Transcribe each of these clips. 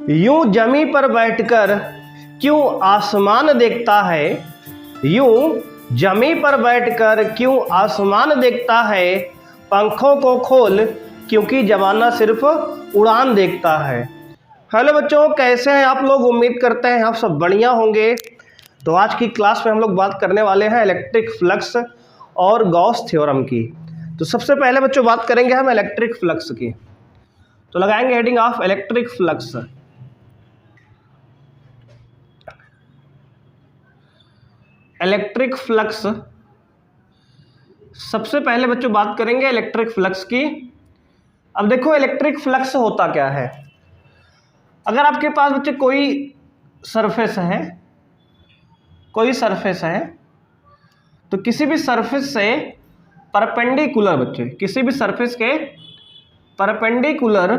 यूं जमी पर बैठकर क्यों आसमान देखता है, यूं जमी पर बैठकर क्यों आसमान देखता है, पंखों को खोल क्योंकि जमाना सिर्फ उड़ान देखता है। हेलो बच्चों, कैसे हैं आप लोग? उम्मीद करते हैं आप सब बढ़िया होंगे। तो आज की क्लास में हम लोग बात करने वाले हैं इलेक्ट्रिक फ्लक्स और गॉस थ्योरम की। तो सबसे पहले बच्चों बात करेंगे हम इलेक्ट्रिक फ्लक्स की। तो लगाएंगे heading of electric flux. Electric flux, सबसे पहले बच्चों बात करेंगे इलेक्ट्रिक फ्लक्स की। अब देखो इलेक्ट्रिक फ्लक्स होता क्या है। अगर आपके पास बच्चे कोई सरफेस है, तो किसी भी सरफेस से परपेंडिकुलर बच्चे, किसी भी सरफेस के परपेंडिकुलर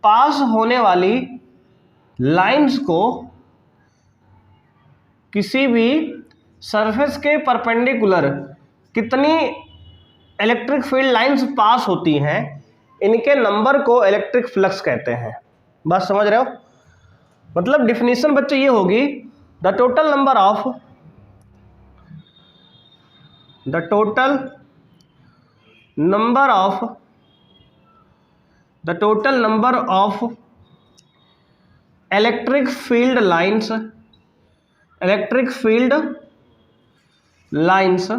पास होने वाली लाइंस को, किसी भी सरफेस के परपेंडिकुलर कितनी इलेक्ट्रिक फील्ड लाइंस पास होती हैं, इनके नंबर को इलेक्ट्रिक फ्लक्स कहते हैं। बात समझ रहे हो? मतलब डिफिनीशन बच्चे ये होगी, the total number of electric field lines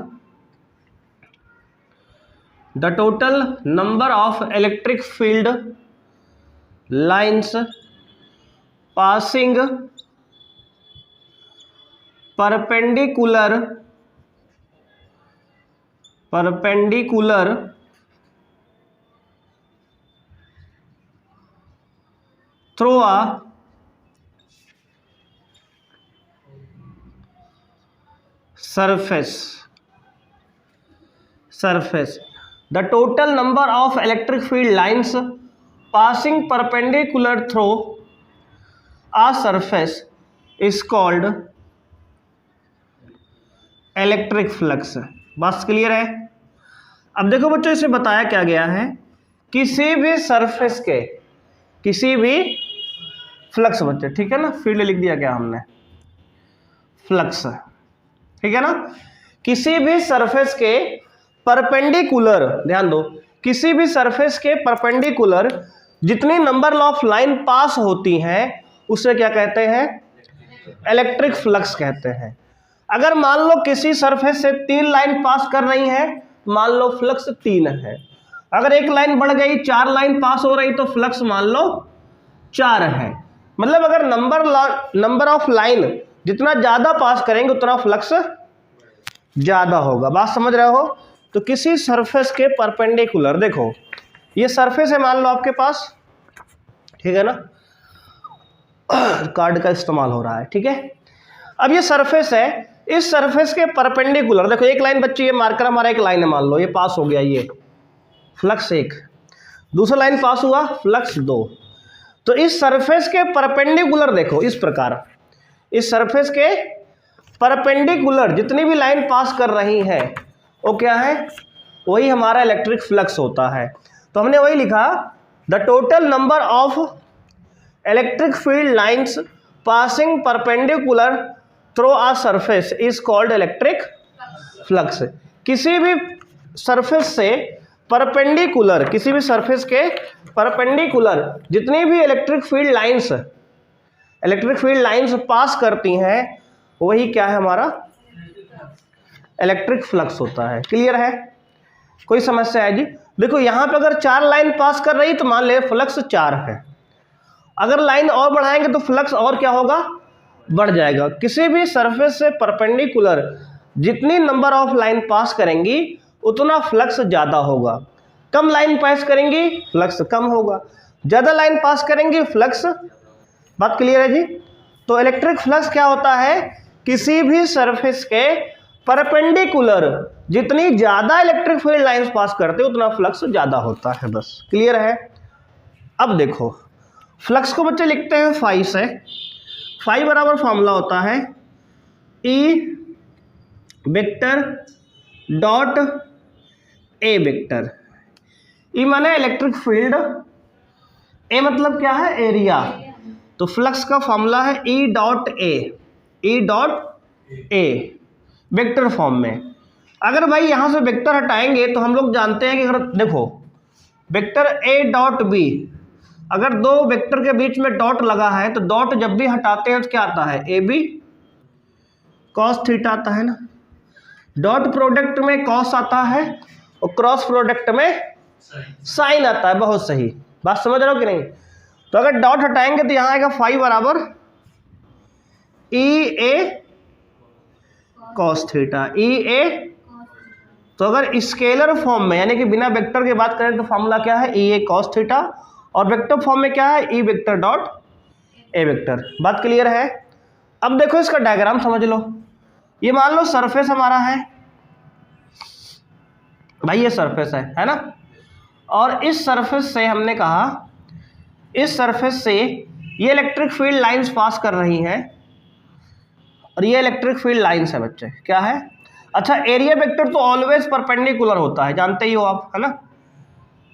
the total number of electric field lines passing perpendicular through a surface. The total number of electric field lines passing perpendicular through a surface is called electric flux. बात clear है? अब देखो बच्चों, इसे बताया क्या गया है, किसी भी सरफेस के किसी भी फ्लक्स बच्चे, ठीक है ना, फील्ड लिख दिया क्या हमने, फ्लक्स, ठीक है ना, किसी भी सरफेस के परपेंडिकुलर, ध्यान दो, किसी भी सरफेस के परपेंडिकुलर जितनी नंबर ऑफ लाइन पास होती हैं उसे क्या कहते हैं? इलेक्ट्रिक फ्लक्स कहते हैं। अगर मान लो किसी सरफेस से 3 लाइन पास कर रही है, मान लो फ्लक्स 3 है। अगर एक लाइन बढ़ गई, 4 लाइन पास हो रही, तो फ्लक्स मान लो 4 है। मतलब अगर नंबर ऑफ लाइन जितना ज्यादा पास करेंगे उतना फ्लक्स ज्यादा होगा। बात समझ रहे हो? तो किसी सरफेस के परपेंडिकुलर, देखो ये सरफेस है मान लो आपके पास, ठीक है ना, कार्ड का इस्तेमाल हो रहा है, ठीक है। अब ये सरफेस है, इस सरफेस के परपेंडिकुलर देखो, एक लाइन बच्ची, ये मार्कर हमारा एक लाइन है, मान लो ये पास हो गया, ये फ्लक्स 1, दूसरा लाइन पास हुआ, फ्लक्स 2। तो इस सरफेस के परपेंडिकुलर देखो इस प्रकार, इस सरफेस के परपेंडिकुलर जितनी भी लाइन पास कर रही है वो क्या है? वही हमारा इलेक्ट्रिक फ्लक्स होता है। तो हमने वही लिखा, the total number of electric field lines passing perpendicular through a surface is called electric flux. किसी भी सरफेस से परपेंडिकुलर, किसी भी सरफेस के परपेंडिकुलर जितनी भी इलेक्ट्रिक फील्ड लाइंस पास करती हैं वही क्या है? हमारा इलेक्ट्रिक फ्लक्स होता है। क्लियर है? कोई समस्या है जी? देखो यहां पे अगर 4 लाइन पास कर रही तो मान ले फ्लक्स 4 है, अगर लाइन और बढ़ाएंगे तो फ्लक्स और क्या होगा? बढ़ जाएगा। किसी भी सरफेस से परपेंडिकुलर जितनी नंबर ऑफ लाइन पास करेंगी उतना फ्लक्स ज्यादा होगा। कम लाइन पास करेंगी फ्लक्स कम होगा, ज्यादा लाइन पास करेंगी फ्लक्स। बात क्लियर है जी? तो इलेक्ट्रिक फ्लक्स क्या होता है? किसी भी सरफेस के परपेंडिकुलर जितनी ज्यादा इलेक्ट्रिक फील्ड लाइंस पास करते उतना फ्लक्स ज्यादा होता है। बस क्लियर है? अब देखो फ्लक्स को बच्चे लिखते हैं फाई से। फाई बराबर फॉर्मूला होता है E vector dot A vector. E माने इलेक्ट्रिक फील्ड, ए मतलब क्या है? एरिया। तो फ्लक्स का फॉर्मूला है ई डॉट ए वेक्टर फॉर्म में। अगर भाई यहां से वेक्टर हटाएंगे तो हम लोग जानते हैं कि अगर देखो वेक्टर ए डॉट बी, अगर दो वेक्टर के बीच में डॉट लगा है तो डॉट जब भी हटाते हैं तो क्या आता है, ए बी कॉस थीटा आता है ना। डॉट प्रोडक्ट में कॉस आता है और क्रॉस प्रोडक्ट में साइन आता है। बहुत सही बात समझ रहे हो कि नहीं। तो अगर डॉट हटाएंगे तो यहां आएगा फाई बराबर E A cos theta, E ए। तो अगर स्केलर फॉर्म में यानी कि बिना वेक्टर की बात करें तो फॉर्मूला क्या है, ई ए कॉस थीटा, और वेक्टर फॉर्म में क्या है, E vector dot A vector. बात क्लियर है। अब देखो इसका डायग्राम समझ लो। ये मान लो सरफेस हमारा है भाई, ये सरफेस है ना। और इस सरफेस से हमने कहा, इस सरफेस से ये इलेक्ट्रिक फील्ड लाइंस पास कर रही हैं और ये इलेक्ट्रिक फील्ड लाइंस है बच्चे, क्या है। अच्छा, एरिया वेक्टर तो ऑलवेज परपेंडिकुलर होता है, जानते ही हो आप, है ना।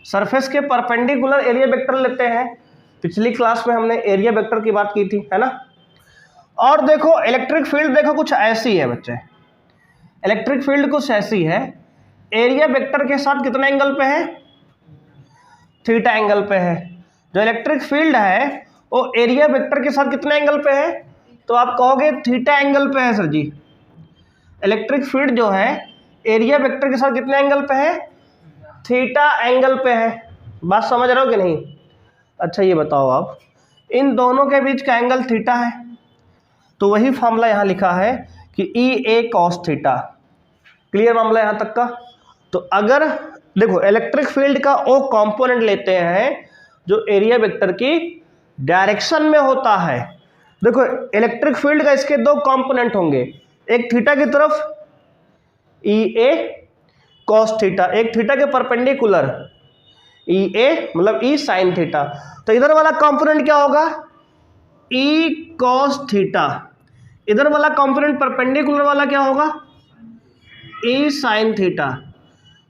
सरफेस के परपेंडिकुलर एरिया वेक्टर लेते हैं। पिछली क्लास में हमने एरिया वेक्टर की बात की थी, है ना। और देखो इलेक्ट्रिक फील्ड देखो कुछ ऐसी है बच्चे, इलेक्ट्रिक फील्ड कुछ ऐसी है, एरिया वेक्टर के साथ कितने एंगल पे है, थीटा एंगल पे है। जो इलेक्ट्रिक फील्ड है वो एरिया वेक्टर के साथ कितने एंगल पे है, तो आप कहोगे थीटा एंगल पे है सर जी। इलेक्ट्रिक फील्ड जो है एरिया वेक्टर के साथ कितने एंगल पे है, थीटा एंगल पे है। बात समझ रहे हो कि नहीं। अच्छा ये बताओ आप, इन दोनों के बीच का एंगल थीटा है, तो वही फॉर्मूला यहाँ लिखा है कि ई ए कॉस थीटा। क्लियर मामला यहाँ तक का। तो अगर देखो इलेक्ट्रिक फील्ड का ओ कंपोनेंट लेते हैं जो एरिया वेक्टर की डायरेक्शन में होता है। देखो इलेक्ट्रिक फील्ड का इसके दो कंपोनेंट होंगे, एक थीटा की तरफ ई ए कॉस थीटा, एक थीटा के परपेंडिकुलर ई ए मतलब ई साइन थीटा। तो इधर वाला कंपोनेंट क्या होगा, ई कॉस थीटा, इधर वाला कंपोनेंट परपेंडिकुलर वाला क्या होगा, ई साइन थीटा।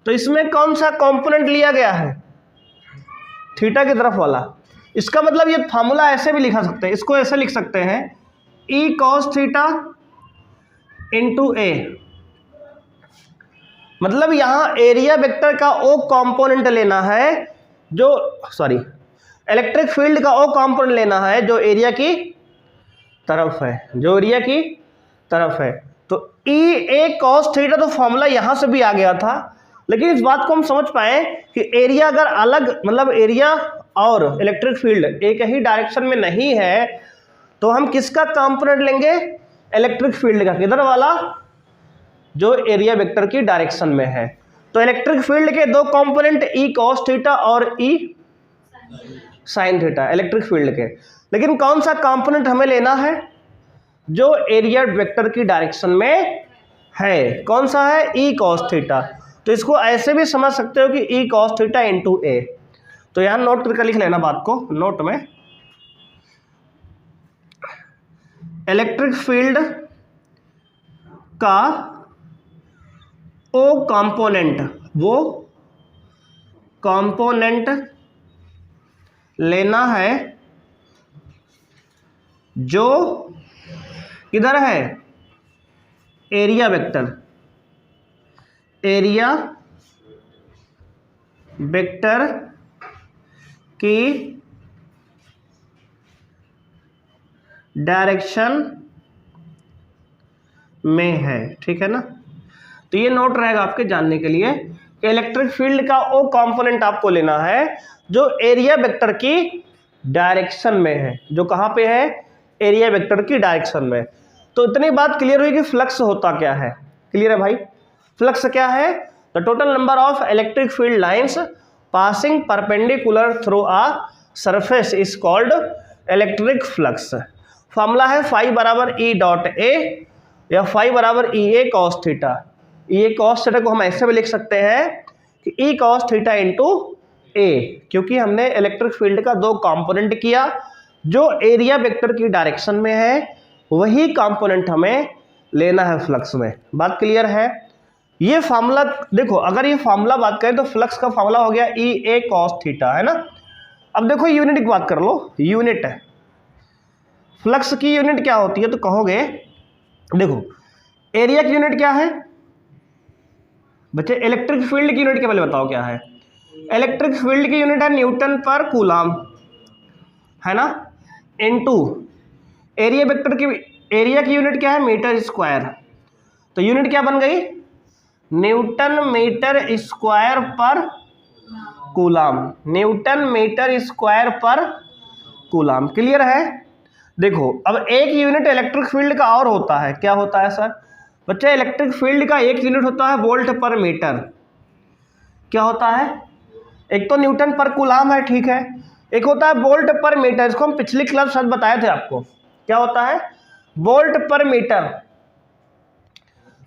तो इसमें कौन सा कंपोनेंट लिया गया है, थीटा की तरफ वाला। इसका मतलब ये फार्मूला ऐसे भी लिखा सकते हैं, इसको ऐसे लिख सकते हैं, ई कॉस थीटा इंटू ए। मतलब यहां एरिया वेक्टर का ओ कंपोनेंट लेना है जो, सॉरी इलेक्ट्रिक फील्ड का ओ कंपोनेंट लेना है जो एरिया की तरफ है, जो एरिया की तरफ है। तो ई ए कॉस थीटा तो फॉर्मूला यहां से भी आ गया था, लेकिन इस बात को हम समझ पाए कि एरिया अगर अलग मतलब एरिया और इलेक्ट्रिक फील्ड एक ही डायरेक्शन में नहीं है तो हम किसका कंपोनेंट लेंगे, इलेक्ट्रिक फील्ड का, किधर वाला, जो एरिया वेक्टर की डायरेक्शन में है। तो इलेक्ट्रिक फील्ड के दो कंपोनेंट ई कॉस थीटा और ई साइन थीटा इलेक्ट्रिक फील्ड के। लेकिन कौन सा कंपोनेंट हमें लेना है, जो एरिया वेक्टर की डायरेक्शन में है, कौन सा है, ई कॉस थीटा। तो इसको ऐसे भी समझ सकते हो कि ई कॉस थीटा इंटू ए। तो यहां नोट करके लिख लेना बात को नोट में, इलेक्ट्रिक फील्ड का ओ कंपोनेंट, वो कंपोनेंट लेना है जो किधर है, एरिया वेक्टर, एरिया वेक्टर की डायरेक्शन में है, ठीक है ना। तो ये नोट रहेगा आपके जानने के लिए कि इलेक्ट्रिक फील्ड का वो कंपोनेंट आपको लेना है जो एरिया वेक्टर की डायरेक्शन में है, जो कहां पे है, एरिया वेक्टर की डायरेक्शन में। तो इतनी बात क्लियर हुई कि फ्लक्स होता क्या है। क्लियर है भाई। फ्लक्स क्या है, the total number of electric field lines passing perpendicular through a surface is called electric flux. Formula है फाई बराबर ई डॉट ए या फाई बराबर E A cos theta. E A cos theta को हम ऐसे भी लिख सकते हैं कि E cos theta into A, क्योंकि हमने इलेक्ट्रिक फील्ड का दो कंपोनेंट किया, जो एरिया वेक्टर की डायरेक्शन में है वही कंपोनेंट हमें लेना है फ्लक्स में। बात क्लियर है। ये फार्मूला देखो, अगर ये फार्मूला बात करें तो फ्लक्स का फार्मूला हो गया ई ए कॉस थीटा, है ना। अब देखो यूनिट की बात कर लो, यूनिट है, फ्लक्स की यूनिट क्या होती है, तो कहोगे देखो एरिया की यूनिट क्या है बच्चे, इलेक्ट्रिक फील्ड की यूनिट के पहले बताओ क्या है। इलेक्ट्रिक फील्ड की यूनिट है न्यूटन पर कूलाम, है ना, इनटू एरिया वेक्टर की, एरिया की यूनिट क्या है मीटर स्क्वायर, तो यूनिट क्या बन गई न्यूटन मीटर स्क्वायर पर कूलाम, न्यूटन मीटर स्क्वायर पर कूलाम। क्लियर है। देखो अब एक यूनिट इलेक्ट्रिक फील्ड का और होता है, क्या होता है सर बच्चे, इलेक्ट्रिक फील्ड का एक यूनिट होता है वोल्ट पर मीटर। क्या होता है, एक तो न्यूटन पर कूलाम है, ठीक है, एक होता है वोल्ट पर मीटर, इसको हम पिछली क्लास शायद बताए थे आपको, क्या होता है वोल्ट पर मीटर।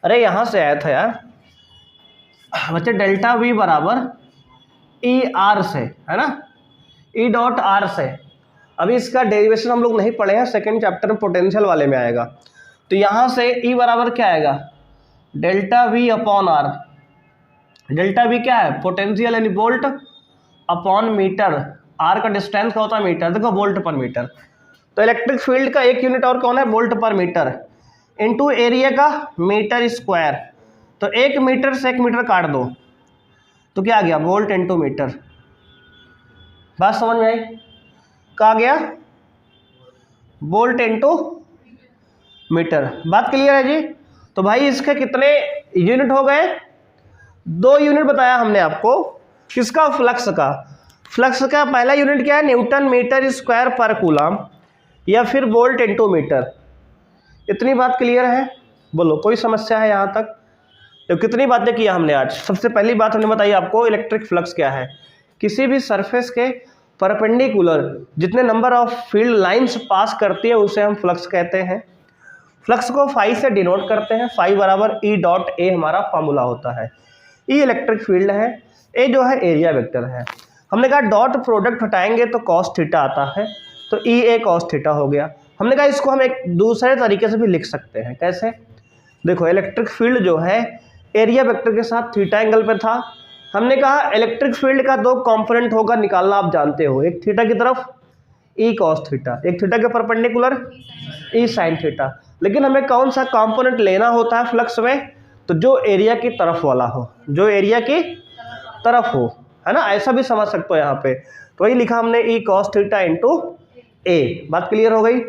अरे यहां से आया था यार बच्चे, डेल्टा वी बराबर ई आर से, है ना, ई डॉट आर से। अभी इसका डेरिवेशन हम लोग नहीं पढ़े हैं, सेकंड चैप्टर में पोटेंशियल वाले में आएगा। तो यहां से ई बराबर क्या आएगा delta V upon R, delta V क्या है पोटेंशियल यानी वोल्ट अपॉन मीटर, आर का डिस्टेंस क्या होता है मीटर, देखो वोल्ट पर मीटर। तो इलेक्ट्रिक फील्ड का एक यूनिट और कौन है वोल्ट पर मीटर, इनटू एरिया का मीटर स्क्वायर, तो 1 मीटर से 1 मीटर काट दो तो क्या आ गया वोल्ट इनटू मीटर। बात समझ में आई, कहा गया वोल्ट इनटू मीटर। बात क्लियर है जी। तो भाई इसके कितने यूनिट हो गए, 2 यूनिट बताया हमने आपको, किसका फ्लक्स का, फ्लक्स का पहला यूनिट क्या है न्यूटन मीटर स्क्वायर पर कूलाम या फिर वोल्ट इनटू मीटर। इतनी बात क्लियर है, बोलो कोई समस्या है यहाँ तक। तो कितनी बातें किया हमने आज। सबसे पहली बात हमने बताई आपको इलेक्ट्रिक फ्लक्स क्या है, किसी भी सरफेस के परपेंडिकुलर जितने number of field lines pass करती है उसे हम फ्लक्स कहते हैं। फ्लक्स को फाई से डिनोट करते हैं, फाई बराबर ई डॉट ए हमारा फॉर्मूला होता है। ई इलेक्ट्रिक फील्ड है, ए जो है एरिया वेक्टर है। हमने कहा डॉट प्रोडक्ट हटाएंगे तो कॉस थीटा आता है, तो ई ए कॉस थीटा हो गया। हमने कहा इसको हम एक दूसरे तरीके से भी लिख सकते हैं, कैसे, देखो इलेक्ट्रिक फील्ड जो है एरिया वेक्टर के साथ थीटा एंगल पे था। हमने कहा इलेक्ट्रिक फील्ड का 2 कंपोनेंट होगा, निकालना आप जानते हो, एक थीटा की तरफ ई कॉस थीटा, एक थीटा के परपेंडिकुलर ई साइन थीटा। लेकिन हमें कौन सा कंपोनेंट लेना होता है फ्लक्स में, तो जो एरिया की तरफ वाला हो, जो एरिया की तरफ हो, है ना, ऐसा भी समझ सकते हो यहाँ पे। तो वही लिखा हमने ई कॉस थीटा इंटू ए। बात क्लियर हो गई।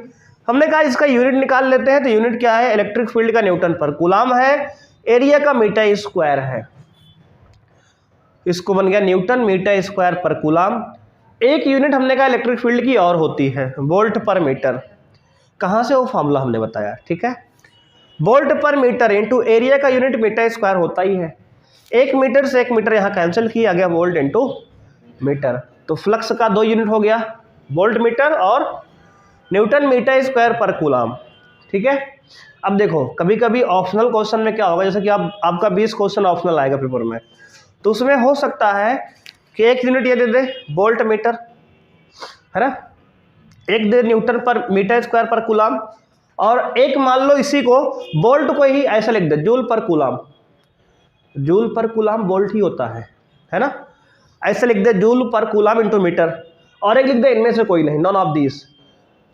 हमने कहा इसका यूनिट निकाल लेते हैं, तो यूनिट क्या है इलेक्ट्रिक फील्ड का न्यूटन पर कूलाम है, एरिया का मीटर स्क्वायर है, इसको बन गया न्यूटन मीटर स्क्वायर पर कूलाम। एक यूनिट हमने कहा इलेक्ट्रिक फील्ड की और होती है वोल्ट पर मीटर, कहाँ से वो फॉर्मूला हमने बताया, ठीक है, वोल्ट पर मीटर इंटू एरिया का यूनिट मीटर स्क्वायर होता ही है, 1 मीटर से 1 मीटर यहाँ कैंसिल किया गया वोल्ट इंटू मीटर। तो फ्लक्स का 2 यूनिट हो गया वोल्ट मीटर और न्यूटन मीटर स्क्वायर पर कूलाम, ठीक है। अब देखो कभी कभी ऑप्शनल क्वेश्चन में क्या होगा, जैसे कि आपका 20 क्वेश्चन ऑप्शनल आएगा पेपर में, तो उसमें हो सकता है कि 1 यूनिट ये दे दे वोल्ट मीटर, है ना, 1 दे न्यूटन पर मीटर स्क्वायर पर कूलाम, और एक मान लो इसी को वोल्ट को ही ऐसा लिख दे joule per coulomb, joule per coulomb volt ही होता है ना, ऐसे लिख दे joule per coulomb into metre, और एक लिख दे इनमें से कोई नहीं, नॉन ऑफ दिस।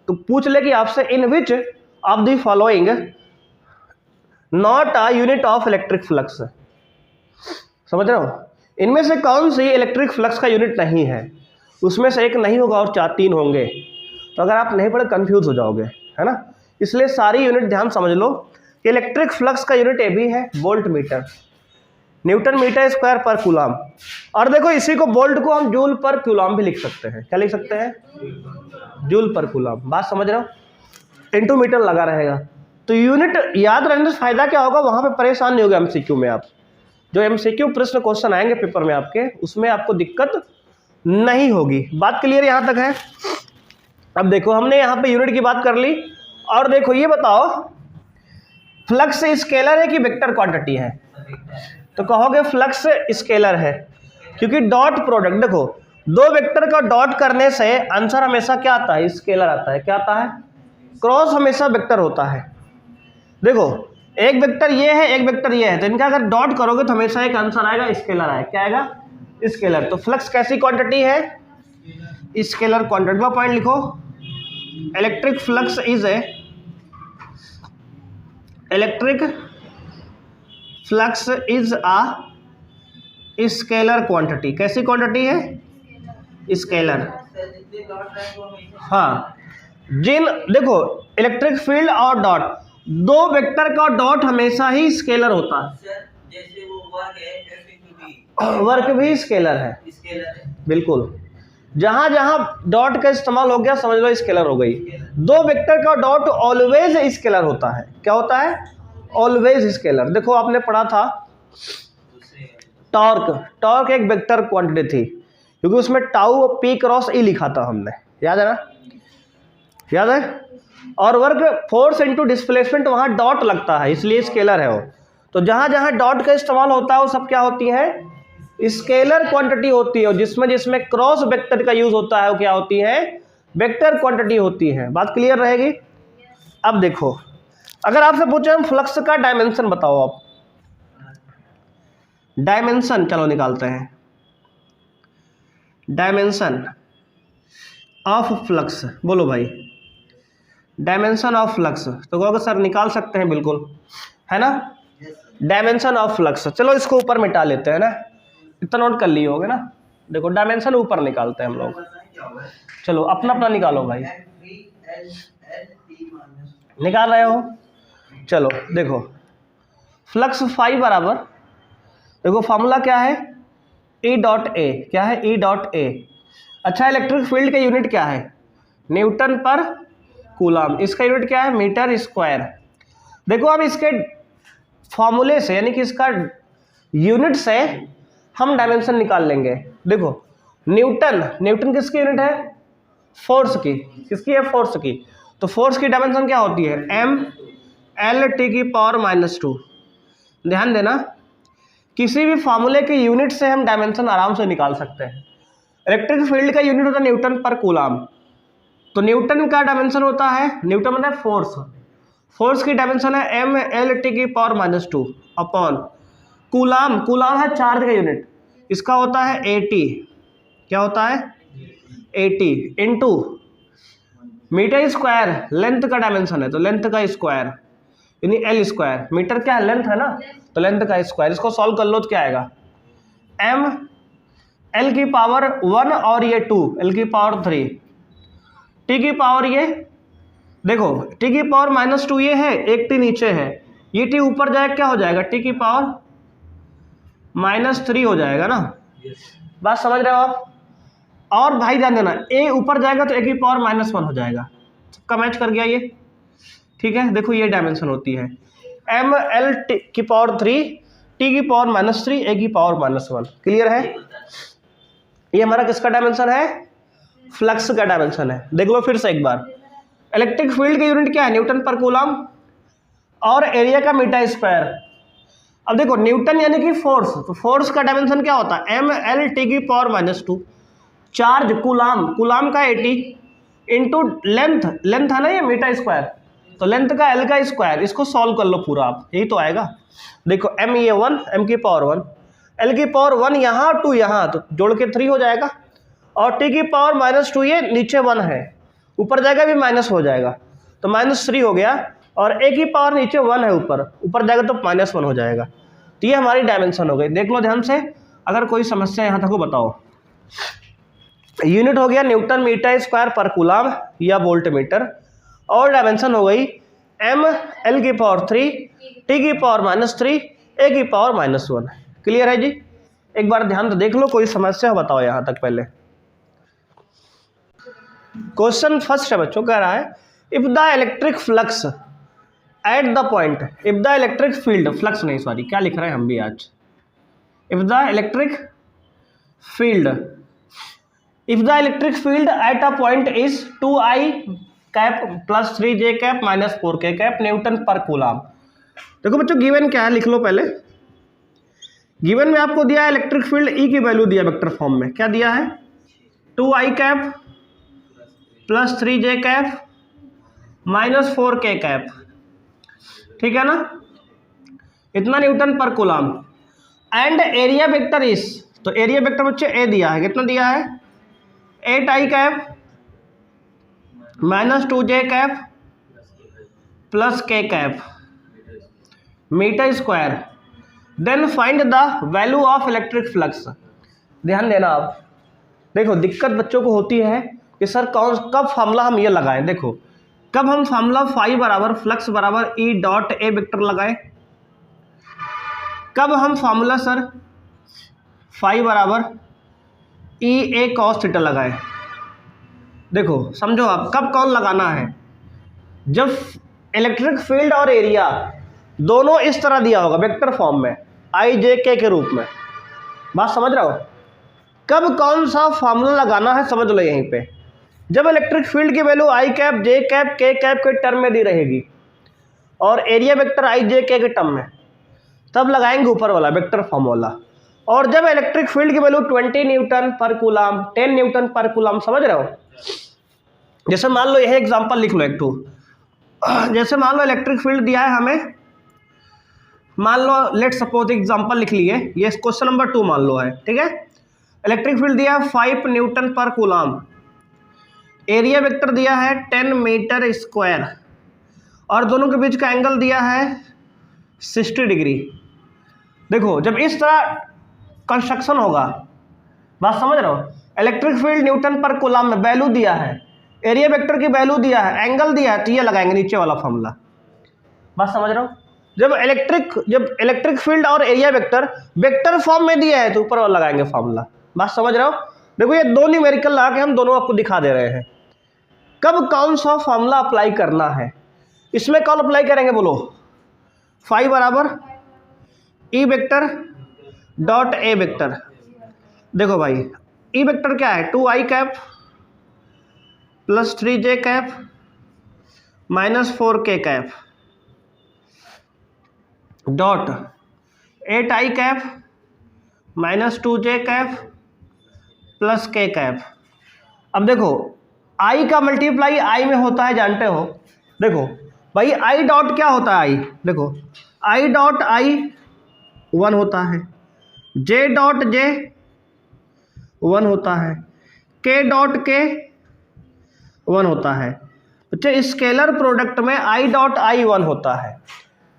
तो पूछ ले कि आपसे in which of the following not a unit of electric flux, समझ रहे हो, इनमें से कौन सी इलेक्ट्रिक फ्लक्स का यूनिट नहीं है, उसमें से एक नहीं होगा और 4-3 होंगे, तो अगर आप नहीं पढ़े कंफ्यूज हो जाओगे, है ना। इसलिए सारी यूनिट ध्यान समझ लो कि इलेक्ट्रिक फ्लक्स का यूनिट ए भी है volt metre, newton metre square पर कूलाम, और देखो इसी को वोल्ट को हम जूल पर कूलाम भी लिख सकते हैं, क्या लिख सकते हैं जूल पर कूलाम। बात समझ रहे हो, इंटू मीटर लगा रहेगा। तो यूनिट याद रखने से फायदा क्या होगा, वहां पे परेशान नहीं होगा एमसीक्यू में। आप जो एमसीक्यू प्रश्न क्वेश्चन आएंगे पेपर में आपके, उसमें आपको दिक्कत नहीं होगी। बात क्लियर यहां तक है। अब देखो हमने यहाँ पे यूनिट की बात कर ली, और देखो ये बताओ फ्लक्स स्केलर है कि वेक्टर क्वांटिटी है, तो कहोगे फ्लक्स स्केलर है, क्योंकि डॉट प्रोडक्ट, देखो 2 वेक्टर का डॉट करने से आंसर हमेशा क्या आता है स्केलर आता है, क्या आता है क्रॉस हमेशा वेक्टर होता है। देखो एक वेक्टर ये है एक वेक्टर ये है, तो इनका अगर डॉट करोगे तो हमेशा एक आंसर आएगा स्केलर आएगा, क्या आएगा स्केलर। तो फ्लक्स कैसी क्वांटिटी है स्केलर क्वांटिटी का पॉइंट लिखो, electric flux is a electric flux is a scalar quantity. कैसी क्वांटिटी है? स्केलर। हाँ, जिन देखो इलेक्ट्रिक फील्ड और डॉट, दो वेक्टर का डॉट हमेशा ही स्केलर होता है। जैसे वो वर्क है, वर्क भी स्केलर है, बिल्कुल। जहां जहां डॉट का इस्तेमाल हो गया समझ लो स्केलर हो गई। दो वेक्टर का डॉट ऑलवेज स्केलर होता है। क्या होता है? Always scalar. देखो आपने पढ़ा था टॉर्क, टॉर्क एक वेक्टर क्वांटिटी थी क्योंकि उसमें टाउ पी क्रॉस ई लिखा था हमने, याद है ना? याद है? और वर्क फोर्स इनटू डिस्प्लेसमेंट वहां डॉट लगता है इसलिए स्केलर है वो। तो जहां जहां डॉट का इस्तेमाल होता है वो सब क्या होती है? स्केलर क्वांटिटी होती है। जिसमें जिसमें क्रॉस वेक्टर का यूज होता है वो क्या होती है? वेक्टर क्वांटिटी होती है। बात क्लियर रहेगी? अब देखो, अगर आपसे पूछे हम फ्लक्स का डायमेंशन बताओ, आप डायमेंशन चलो निकालते हैं। डायमेंशन ऑफ फ्लक्स बोलो भाई, डायमेंशन ऑफ फ्लक्स। तो कहोगे सर निकाल सकते हैं, बिल्कुल है ना। डायमेंशन ऑफ फ्लक्स, चलो इसको ऊपर मिटा लेते हैं ना, इतना नोट कर लिए होगे ना। देखो डायमेंशन ऊपर निकालते हैं हम लोग। चलो अपना अपना निकालो भाई, निकाल रहे हो? चलो देखो फ्लक्स फाई बराबर, देखो फॉर्मूला क्या है? ई डॉट ए। क्या है? ई डॉट ए। अच्छा, इलेक्ट्रिक फील्ड का यूनिट क्या है? न्यूटन पर कूलम। इसका यूनिट क्या है? Metre square. देखो अब इसके फॉर्मूले से यानी कि इसका यूनिट से हम डायमेंशन निकाल लेंगे। देखो न्यूटन, न्यूटन किसकी यूनिट है? फोर्स की। किसकी है? फोर्स की। तो फोर्स की डायमेंशन क्या होती है? एम एल टी की पावर -2। ध्यान देना, किसी भी फॉर्मूले के यूनिट से हम डायमेंशन आराम से निकाल सकते हैं। इलेक्ट्रिक फील्ड का यूनिट होता है न्यूटन पर कूलम। तो न्यूटन का डायमेंशन होता है, न्यूटन मतलब फोर्स, फोर्स की डायमेंशन है एम एल टी की पावर -2 अपॉन कूलम। कूलम है चार्ज का यूनिट, इसका होता है 80। क्या होता है? 80 इंटू मीटर स्क्वायर, लेंथ का डायमेंशन है तो लेंथ का स्क्वायर यानी एल स्क्वायर। मीटर क्या है? लेंथ है ना, तो लेंथ का स्क्वायर। इसको सॉल्व कर लो तो क्या आएगा? एम एल की पावर 1 और ये 2, एल की पावर 3, टी की पावर ये देखो टी की पावर -2 ये है, एक टी नीचे है, ये टी ऊपर जाएगा क्या हो जाएगा? टी की पावर -3 हो जाएगा ना। बात समझ रहे हो आप? और भाई ध्यान देना, ए ऊपर जाएगा तो ए की पावर -1 हो जाएगा। सबका मैच कर गया ये, ठीक है। देखो ये डायमेंशन होती है एम एल टी की पावर 3, टी की पावर -3, ए की पावर -1। क्लियर है? ये हमारा किसका डायमेंशन है? फ्लक्स का डायमेंशन है। देख लो फिर से एक बार, इलेक्ट्रिक फील्ड का यूनिट क्या है? न्यूटन पर कूलम और एरिया का मीटर स्क्वायर। अब देखो न्यूटन यानी कि फोर्स, तो फोर्स का डायमेंशन क्या होता है? एम एल टी की पावर -2। चार्ज कूलम, कूलम का 80 इंटू लेंथ, लेंथ है ना ये मीटर स्क्वायर, तो लेंथ का एल का स्क्वायर। इसको सॉल्व कर लो पूरा आप, यही तो आएगा। देखो एम ये 1, एम की पावर 1, एल की पावर 1 यहाँ 2 यहाँ, तो जोड़ के 3 हो जाएगा। और टी की पावर -2 ये नीचे 1 है, ऊपर जाएगा भी माइनस हो जाएगा तो -3 हो गया। और ए की पावर नीचे 1 है, ऊपर जाएगा तो -1 हो जाएगा। तो ये हमारी डायमेंशन हो गई। देख लो ध्यान से, अगर कोई समस्या यहाँ तक हो बताओ। यूनिट हो गया न्यूटन मीटर स्क्वायर पर कूलम या वोल्ट मीटर, और डायमेंशन हो गई एम एल की पावर 3, टी की पावर -3, ए की पावर -1। क्लियर है जी? एक बार ध्यान से देख लो, कोई समस्या बताओ यहाँ तक पहले। क्वेश्चन फर्स्ट है बच्चों, कह रहा है if the electric flux at the point, if the electric field, flux नहीं सॉरी, क्या लिख रहे हैं हम भी आज, if the electric field, if the electric field at a point is 2I cap plus 3J cap minus 4K cap newton पर coulomb. देखो बच्चों गिवन क्या है, लिख लो पहले। गिवन में आपको दिया है इलेक्ट्रिक फील्ड ई की वैल्यू दिया वेक्टर फॉर्म में, क्या दिया है? 2I cap plus 3J cap minus 4K cap, ठीक है ना, इतना न्यूटन पर coulomb. And area vector is, तो एरिया वेक्टर बच्चे ए दिया है, कितना दिया है? 8I cap minus 2j cap plus k cap metre square. Then find the value of electric flux. ध्यान देना आप, देखो दिक्कत बच्चों को होती है कि सर कब फार्मूला हम ये लगाएं। देखो कब हम फार्मूला फाई बराबर फ्लक्स बराबर ई डॉट ए वेक्टर लगाएं, कब हम फार्मूला सर फाई बराबर ई ए कॉस थीटा लगाएं। देखो समझो आप कब कौन लगाना है, जब इलेक्ट्रिक फील्ड और एरिया दोनों इस तरह दिया होगा वेक्टर फॉर्म में आई जे के रूप में। बात समझ रहे हो, कब कौन सा फार्मूला लगाना है समझ लो यहीं पे। जब इलेक्ट्रिक फील्ड की वैल्यू आई कैप जे कैप के कैप के टर्म में दी रहेगी और एरिया वेक्टर आई जे के टर्म में, तब लगाएंगे ऊपर वाला वेक्टर फार्मूला। और जब इलेक्ट्रिक फील्ड की value 20 Newton per coulomb 10 Newton per coulomb, समझ रहे हो। जैसे मान लो यह एग्जांपल लिख लो एक तो, जैसे मान लो इलेक्ट्रिक फील्ड दिया है हमें, मान लो लेट सपोज एग्जांपल लिख लिए, ये क्वेश्चन नंबर 2 मान लो है, ठीक है। इलेक्ट्रिक फील्ड दिया है 5 Newton per coulomb, area vector दिया है 10 मीटर स्क्वायर और दोनों के बीच का एंगल दिया है 60 डिग्री। देखो जब इस तरह कंस्ट्रक्शन होगा, बात समझ रहे हो, electric field Newton per coulomb में वैल्यू दिया है, एरिया वेक्टर की वैल्यू दिया है, एंगल दिया है, तो ये लगाएंगे नीचे वाला फॉर्मूला। बात समझ रहे हो, जब इलेक्ट्रिक फील्ड और एरिया वेक्टर फॉर्म में दिया है तो ऊपर वाला लगाएंगे फॉर्मूला। बात समझ रहे हो। देखो ये दो न्यूमेरिकल लगा के हम दोनों आपको दिखा दे रहे हैं कब कौन सा फॉर्मूला अप्लाई करना है। इसमें कौन अप्लाई करेंगे बोलो, फाई बराबर ई वेक्टर डॉट ए वेक्टर। देखो भाई ई वेक्टर क्या है, 2i cap plus 3j cap minus 4k cap dot 8i cap minus 2j cap plus k cap. अब देखो i का मल्टीप्लाई i में होता है, जानते हो। देखो भाई i डॉट क्या होता है, i देखो i डॉट i 1 होता है, j डॉट j 1 होता है, k डॉट k 1 होता है। बच्चे स्केलर प्रोडक्ट में i डॉट i 1 होता है,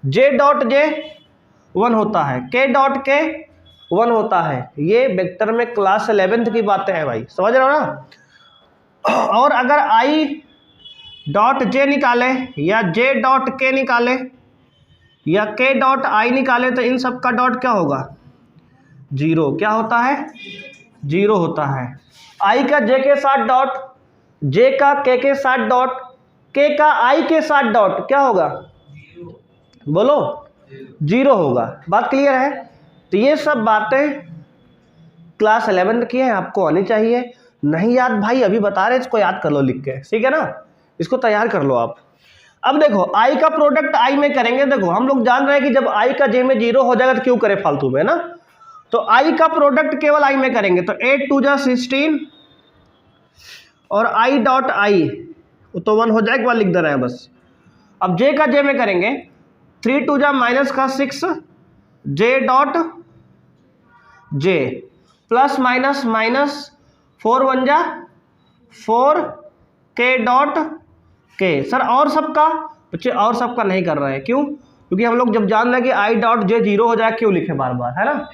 j डॉट j 1 होता है, k डॉट k 1 होता है। ये वेक्टर में क्लास 11th की बातें हैं भाई, समझ रहे हो ना। और अगर i डॉट j निकाले या j डॉट k निकाले या k डॉट i निकाले तो इन सब का डॉट क्या होगा, 0। क्या होता है, 0 होता है। i का j के साथ डॉट, j का k के साथ डॉट, k का i के साथ डॉट क्या होगा, बोलो 0 होगा। बात क्लियर है। तो ये सब बातें क्लास 11 की है, आपको आनी चाहिए। नहीं याद भाई अभी बता रहे, इसको याद कर लो लिख के, ठीक है ना, इसको तैयार कर लो आप। अब देखो i का प्रोडक्ट i में करेंगे। देखो हम लोग जान रहे हैं कि जब i का j में 0 हो जाएगा तो क्यों करे फालतू में ना, तो i का प्रोडक्ट केवल i में करेंगे तो 8 2 जा 16 और i डॉट i तो 1 हो जाएगा, लिख दे रहे हैं बस। अब j का j में करेंगे 3 2 जा माइनस का 6 j dot j plus minus minus 4 1 जा 4 k डॉट k। सर और सबका, बच्चे और सबका नहीं कर रहे हैं, क्यों, क्योंकि हम लोग जब जान रहे हैं कि i डॉट j 0 हो जाए, क्यों लिखे बार बार, है ना।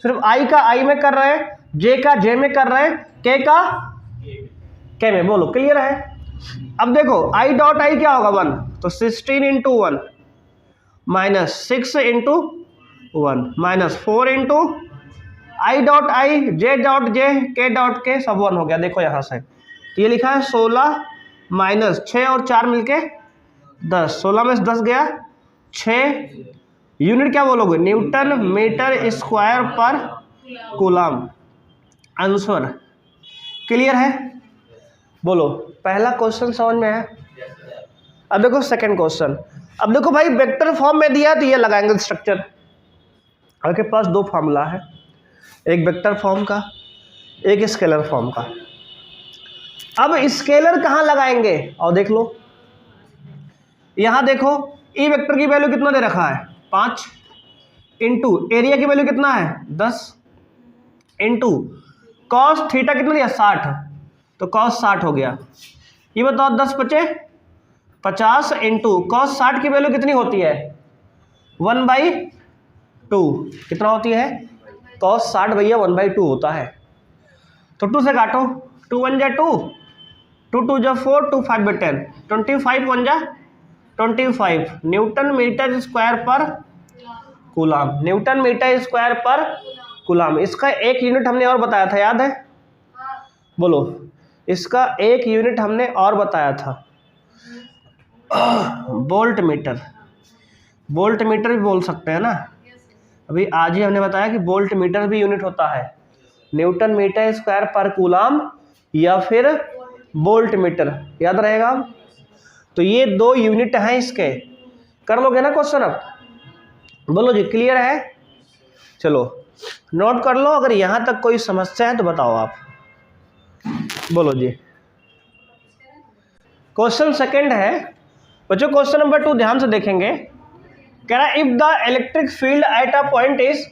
सिर्फ i का i में कर रहे हैं, j का j में कर रहे हैं, k का k में। बोलो क्लियर है। अब देखो i डॉट i क्या होगा 1, तो 16 into 1 minus 6 into 1 minus 4 into i dot i j dot j k dot k सब 1 हो गया। देखो यहाँ से तो ये लिखा है 16 माइनस 6 और 4 मिलके 10, 16 में 10 गया 6, यूनिट क्या बोलोगे, न्यूटन मीटर स्क्वायर पर कूलम। आंसर क्लियर है। बोलो पहला क्वेश्चन समझ में है। अब देखो सेकंड क्वेश्चन। अब देखो भाई वेक्टर फॉर्म में दिया तो ये लगाएंगे स्ट्रक्चर। आपके पास दो फार्मूला है, एक वेक्टर फॉर्म का, एक स्केलर फॉर्म का। अब स्केलर कहाँ लगाएंगे, और देख लो यहां देखो ई वेक्टर की वैल्यू कितना दे रखा है 5 इंटू एरिया की वैल्यू कितना है 10 इंटू कॉस थीटा कितना दिया 60, तो कॉस 60 हो गया ये बताओ 10 बचे 50 इंटू कॉस 60 की वैल्यू कितनी होती है 1/2 कितना होती है कॉस 60 भैया 1/2 होता है। तो 2 से काटो 2 1 जा 2 2 2 जा 4 2 5 10 25 1 जा 25 न्यूटन मीटर स्क्वायर पर कूलाम, न्यूटन मीटर स्क्वायर पर कूलाम। इसका एक यूनिट हमने और बताया था, याद है? बोलो, इसका एक यूनिट हमने और बताया था वोल्ट मीटर। वोल्ट मीटर भी बोल सकते हैं ना, अभी आज ही हमने बताया कि वोल्ट मीटर भी यूनिट होता है, न्यूटन मीटर स्क्वायर पर कूलाम या फिर वोल्ट मीटर, याद रहेगा। तो ये 2 यूनिट हैं इसके, कर लोगे ना क्वेश्चन अब? बोलो जी, क्लियर है? चलो नोट कर लो, अगर यहाँ तक कोई समस्या है तो बताओ आप। बोलो जी। क्वेश्चन सेकंड है बच्चों, क्वेश्चन नंबर 2 ध्यान से देखेंगे। कह रहा है if the electric field at a point is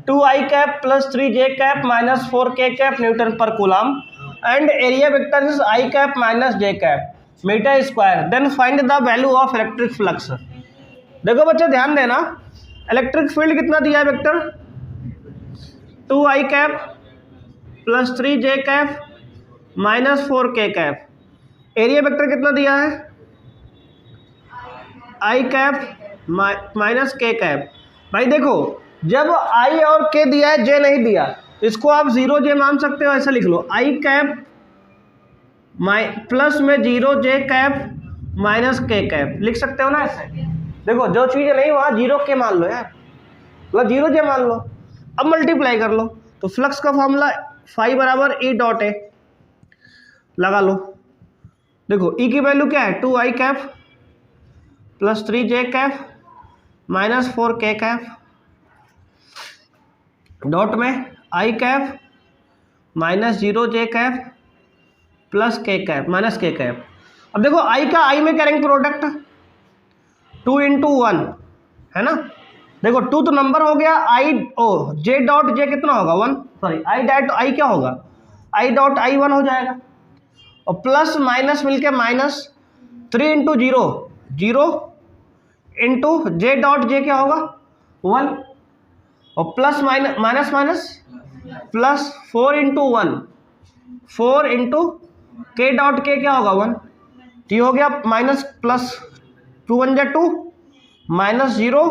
2i cap plus 3j cap minus 4k cap newton per coulomb and area vector is i cap minus j cap metre square, then find the value of electric flux. देखो बच्चे ध्यान देना, electric field कितना दिया है vector 2i cap plus 3j cap minus 4k cap, area vector कितना दिया है i cap minus k cap. भाई देखो, जब i और k दिया है j नहीं दिया, इसको आप 0j मान सकते हो, ऐसा लिख लो i कैप प्लस में 0j cap minus k cap, लिख सकते हो ना ऐसे। देखो जो चीज़ नहीं वहाँ 0k मान लो यार, मतलब 0j मान लो। अब मल्टीप्लाई कर लो, तो फ्लक्स का फॉर्मूला फाई बराबर ई डॉट ए लगा लो। देखो ई की वैल्यू क्या है 2i cap plus 3j cap minus 4k cap, dot में i cap minus 0j cap plus k cap minus k cap. अब देखो i का i में करेंगे प्रोडक्ट 2 इंटू 1 है ना। देखो 2 तो नंबर हो गया, j डॉट j कितना होगा 1, सॉरी i डॉट i क्या होगा i डॉट i 1 हो जाएगा, और प्लस माइनस मिलके minus 3 into 0 into j dot j क्या होगा 1, और plus minus minus plus 4 into 1 4 into k dot k क्या होगा 1, तो ये हो गया माइनस प्लस 2 1 जा 2 माइनस 0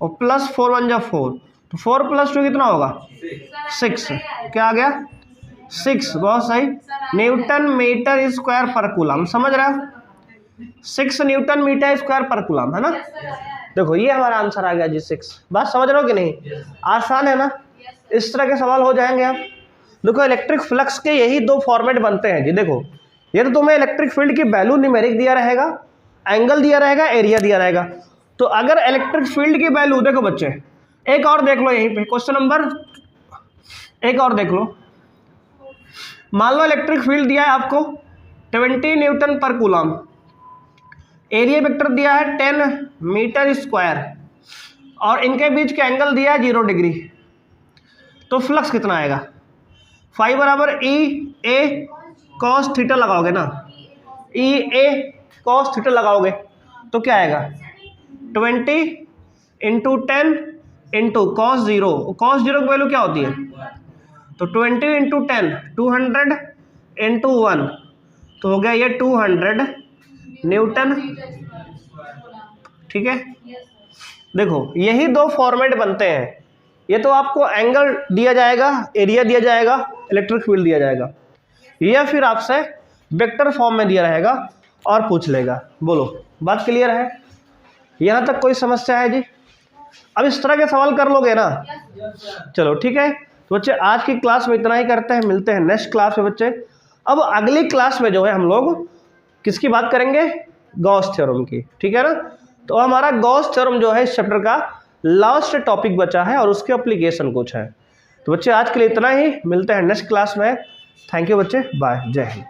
और प्लस 4 1 जा 4, तो 4 प्लस 2 कितना होगा 6, क्या आ गया 6, बहुत सही, न्यूटन मीटर स्क्वायर पर कूलाम। समझ रहे हो, 6 न्यूटन मीटर स्क्वायर पर कूलाम है ना। देखो ये हमारा आंसर आ गया जी 6। बात समझ रहे हो कि नहीं, आसान है ना, इस तरह के सवाल हो जाएंगे आप। देखो इलेक्ट्रिक फ्लक्स के यही 2 फॉर्मेट बनते हैं जी। देखो ये तो तुम्हें इलेक्ट्रिक फील्ड की वैल्यू न्यूमेरिक दिया रहेगा, एंगल दिया रहेगा, एरिया दिया रहेगा। तो अगर इलेक्ट्रिक फील्ड की वैल्यू, देखो बच्चे एक और देख लो, यहीं पे क्वेश्चन नंबर एक और देख लो। मान लो इलेक्ट्रिक फील्ड दिया है आपको 20 Newton per coulomb, area vector दिया है 10 मीटर स्क्वायर, और इनके बीच का एंगल दिया है 0 डिग्री, तो फ्लक्स कितना आएगा फाई बराबर ई ए कॉस थीटा लगाओगे ना, ई ए कॉस थीटा लगाओगे तो क्या आएगा 20 इंटू 10 इंटू कॉस 0, कॉस 0 की वैल्यू क्या होती है, तो 20 इंटू 10 200 इंटू 1, तो हो गया ये 200 न्यूटन। ठीक है, देखो यही 2 फॉर्मेट बनते हैं। ये तो आपको एंगल दिया जाएगा, एरिया दिया जाएगा, इलेक्ट्रिक फील्ड दिया जाएगा, या फिर आपसे वेक्टर फॉर्म में दिया रहेगा और पूछ लेगा। बोलो बात क्लियर है, यहाँ तक कोई समस्या है जी? अब इस तरह के सवाल कर लोगे ना, चलो ठीक है। तो बच्चे आज की क्लास में इतना ही करते हैं, मिलते हैं नेक्स्ट क्लास में बच्चे। अब अगली क्लास में जो है हम लोग किसकी बात करेंगे, गॉस थ्योरम की, ठीक है ना। तो हमारा गॉस थ्योरम जो है इस चैप्टर का लास्ट टॉपिक बचा है और उसके एप्लीकेशन कुछ है। तो बच्चे आज के लिए इतना ही, मिलते हैं नेक्स्ट क्लास में। थैंक यू बच्चे, बाय, जय हिंद।